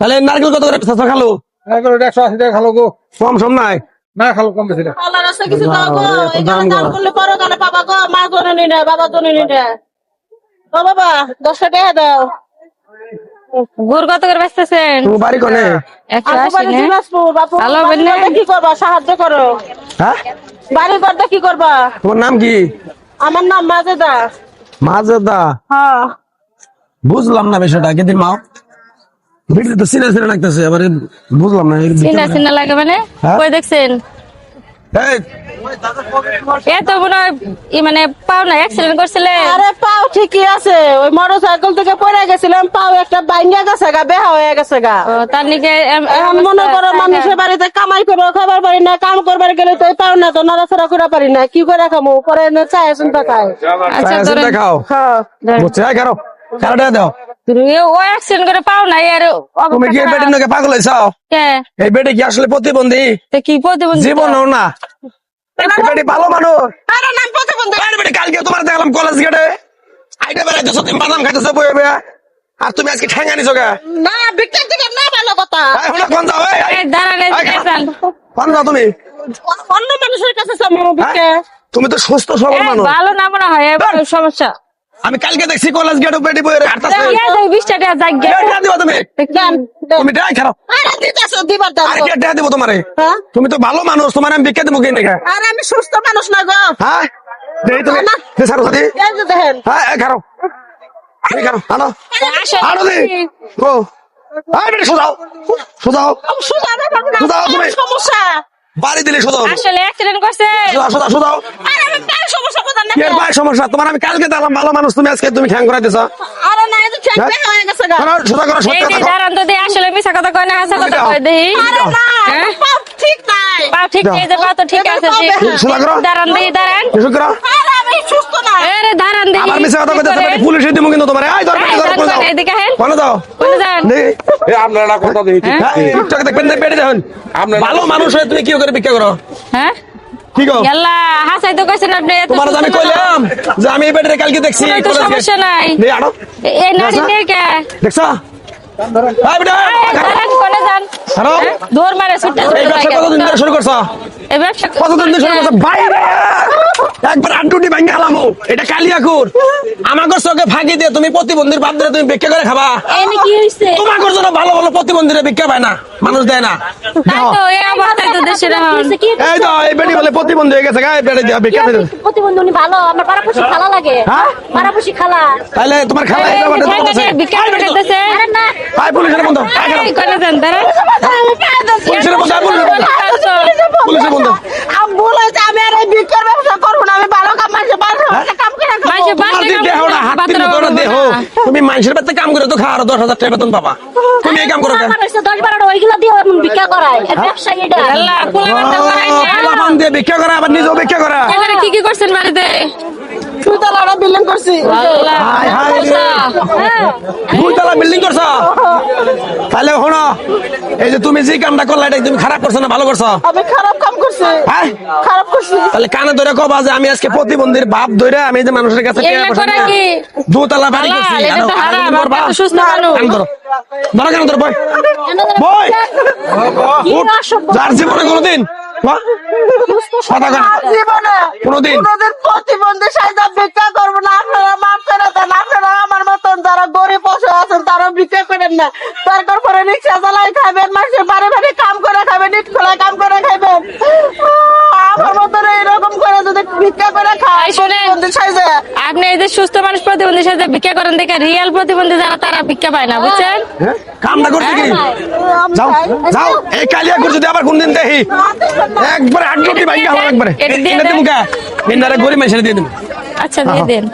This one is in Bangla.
তাহলে নারকেল কত করে চাচা খালো? 180 টাকা খালো গো। কম সম নাই না খালো কম বেশি না। আল্লাহ রাস্তায় কিছু দাও গো, এখানে দান করলে পরে তাহলে বাবা গো, মা জনে নি না, বাবা জনে নি না। ও বাবা 10 টাকা দাও। গুড় কত করে বেচতেছেন? তোমার বাড়ি কোনে? 180 না? দিনাজপুর বাপু, ভালো বাড়ি বললে। করতে কি করবা, সাহায্য করো। হ্যাঁ বাড়ি করতে কি করবা? তোমার নাম কি? আমার নাম মাজেদা। মাজেদা? হ্যাঁ বুঝলাম না বিষয়টা, কিন্তু মাও ভিডিও তো সিনা সিনা লাগতেছে, আবার বুঝলাম না। চিনা চিনা লাগে মানে? হ্যাঁ? কই দেখছেন? এই, এ তো মনে হয় মানে পাও না, অ্যাক্সিডেন্ট করছিলে? আরে পাও ঠিকই আছে, ওই মোটরসাইকেল থেকে পড়ে গেছিলাম, পাও একটা বাইঙ্গা গেছে গা, বেহা হয়ে গেছে গা। ও, তার নিকে এখন মনে করো মানুষের বাড়িতে কামাই করে খাবার পারি না, কাম করবার গেলে তো পাও না, তো নাড়াচাড়া করে পারি না, কি করে খামো? পরে চায় চিন্তা খায়। আচ্ছা চায় ধরেন, দেখাও হ্যাঁ বুঝছে? এই কারো কারোটা দাও। ও অ্যাক্সিডেন্ট করে পাও না আর তুমি কি এই বেটির নাকি পাগল হয়েছ? কে এই বেটি কি আসলে প্রতিবন্ধী? তো কি প্রতিবন্ধী? জীবনও না। এই বেটি ভালো মানুষ। আরে নাম প্রতিবন্ধী। এই বেটি কালকে তোমার দেখলাম কলেজ গেটে আইডা বেড়াইতেছো, তুমি বাদাম খাইতেছো বয়ে বয়ে, আর তুমি আজকে ঠ্যাঙ্গা নিছো গা। না বিক্রি দিকে না, ভালো কথা। এই হলো কোন যাও? এই দাঁড়ান, এই দাঁড়ান। কোন যাও তুমি? অন্য মানুষের কাছে সামনে বিক্রি। তুমি তো সুস্থ সবল এই মানুষ। ভালো না মনে হয়, এই সমস্যা। আমি কালকে দেখছি কলেজ গেটে বেটি বয়ে হাঁটতেছে। ইয়া দেই 20 টাকা জায়গা। টাকা দিবা তুমি? দেন, দেন। তুমি টাকা খাও। আরে দিতেছো, দিবার দাও আর গো। কে টাকা দিব তোমারে? হ্যাঁ? তুমি তো ভালো মানুষ, তোমার আমি বিক্রি দেবো কিনে। আরে আমি সুস্থ মানুষ না গো। হ্যাঁ দেই তুমি না। সারস্বতী। এই যে দেখেন। হ্যাঁ খাও খাও আনো আনো দি ও। এই বেটি সোজাও সোজাও সুস্থ আমি পাবো না। সুদাও তুমি। সমস্যা। বাড়ি দিলে সোজাও আসলে অ্যাক্সিডেন্ট করছে। সোজাও সোজাও সোজাও। আরে আমি পায়ের সমস্যা কোথায় না? কি আর ভাই সমস্যা তোমার? আমি কালকে দেখলাম ভালো মানুষ, তুমি আজকে তুমি ঠ্যাং করে দিছো। আরে না, এই যে ঠ্যাং হ্যাঁ? বের হয়ে গেছে গা। সোজা করো এই সত্যি যে কথা। দাঁড়ান তো দেখি, আসলে মিছা কথা কয় না হাসা কথা কয় দেখি। আরে না, হ্যাঁ? পাও ঠিক নাই। পাও ঠিক নেই, যে পা তো ঠিক আছে জি। সোজা করো। দাঁড়ান দেখি, দাঁড়ান। এসো করো। আরে আমি সুস্থ না। আরে দাঁড়ান দেখি। আবার মিছা কথা কইতেছে বেটি, পুলিশে দিমু কিন্তু তোমারে। এই ধর বেটি ধর, কোন যাও? এদিকে হেন। কোন যাও? কোনে যান? নেই আপনারা কথা দেখি। হ্যাঁ টিকটক দেখবেন না বেটি দেখুন। ভালো মানুষ হয়ে তুমি কি করে ভিক্ষা করো? হ্যাঁ? কি গো? ইয়াল্লা, হাসাই তো কইছেন আপনি, এত তোমার আমি সুস্থ কইলাম যে আমি এই বেটিরে কালকে দেখছি কোনো তো কলেজ গেট। সমস্যা নাই। নেই আনো এই নারী নিয়ে কে? দেখছো? এই বেটা এই দাঁড়ান, কোনে যান? হারো। হ্যাঁ? দৌড় মারে ছুটতে এই ব্যবসা কতদিন ধরে শুরু করছো? এই ব্যবসা কতদিন ধরে শুরু করছো? বাইরে একবার আড্ডুটি ভাঙে হালামো। এটা কালিয়াকুর। আমাকে চোখে ফাঁকি দিয়ে তুমি প্রতিবন্ধীর বাপ ধরে তুমি ভিক্ষা করে খাবা? এনে কি হইছে? তোমার জন্য ভালো ভালো প্রতিবন্ধীরা ভিক্ষা পায় না, মানুষ দেয় না। তাই তো এই অবস্থায় তো দেশের এখন। এই তো এই বেটি বলে প্রতিবন্ধী হয়ে গেছে, গায়ে বেড়ে দিয়া ভিক্ষা দিতে। প্রতিবন্ধী উনি ভালো, আমার পাড়াপড়শি খালা লাগে। হ্যাঁ? পাড়াপড়শি খালা। তাহলে তোমার খালা এই এটা বাটে ঠ্যাঙ্গা তোমার দিয়ে ভিক্ষা করতেছে। আরে না, আয় পুলিশের বন্ধ। আয় এই কোনে যান, দাঁড়ান। পুলিশের বন্ধ, পুলিশের বন্ধ। আমি ভুল হয়েছে, আমি আর এই বিক্রির ব্যবসা করবো না, আমি ভালো কাম মাঝে কাম করে খাবো। মাইসে তোমার বাসে যে দেহটা হাত বাতরা তিন করে হবে দেহ, না। তুমি মানুষের বাড়িতে কাম করে তো খাওয়ার 10,000 টাকা বেতন পাবা। তুমি এই কাম করো কেন? আমার হইছে 10-12টা ওইগুলো দিয়ে এমন ভিক্ষা করায়। এর ব্যবসায়ী এটা। আল্লাহ, পোলা বাচ্চা করাই না। পোলাপান দিয়ে ভিক্ষা করা, আবার নিজেও ভিক্ষা করা। এখানে কি কি করছেন বাড়িতে? সুতরাং বিল্ডিং করছি। আল্লাহ, হায় হায় রে। হ্যাঁ। 2 তলা বিল্ডিং করছো? তাহলে শোনো, এই যে তুমি যে কামটা করলা এটা তুমি খারাপ করছো না ভালো করছো? আমি খারাপ কাম করছি। হ্যাঁ? খারাপ করছি। তাহলে কানে ধরে কবা যে আমি আজকে প্রতিবন্ধীর বাপ ধরে আমি যে মানুষের কাছে টাকা এগুলা পয়সা করে নিয়ে কি? 2 তলা বাড়ি আল্লাহ, করছি। এটা তো আর হারাম, তুমি করবা? আপনি তো সুস্থ মানুষ। কান ধরো। ধরো কেন ধরো, বই। বই। উঠ। যার জীবনে কোনোদিন কথা কয় না। জীবনে কোনোদিন? কোনোদিন প্রতিবন্ধী সাইজা ভিক্ষা করবো না। আপনারা মাফ করে দেন। আপনারা আমার মতন যারা গরিব অসহায় আছেন তারা ভিক্ষা করেন না। দরকার পরে রিক্সা চালাই খাবেন, মানুষের বাড়ি বাড়ি কাম করে খাবেন, ইট খোলায় কাম করে খাবেন। আমার মতন এরকম করে যদি ভিক্ষা করে খায় এই শোনেন। প্রতিবন্ধী সাইজা। আপনি এই যে সুস্থ মানুষ প্রতিবন্ধীর সাথে ভিক্ষা করেন দেখে রিয়েল প্রতিবন্ধী যারা তারা ভিক্ষা পায় না, বুঝছেন? হ্যাঁ? কামটা করছে কি? আমি যাও চাই। যাও এই কালিয়াকুর যদি আবার কোনদিন দেখি একবারে আড্ডুটি ভাঙা হলো একবারে। এটা দিয়ে এটা দেন। দিমু কা? ইন্দারে গরিব মানুষের দিয়ে দিমু। আচ্ছা দিয়ে দেন।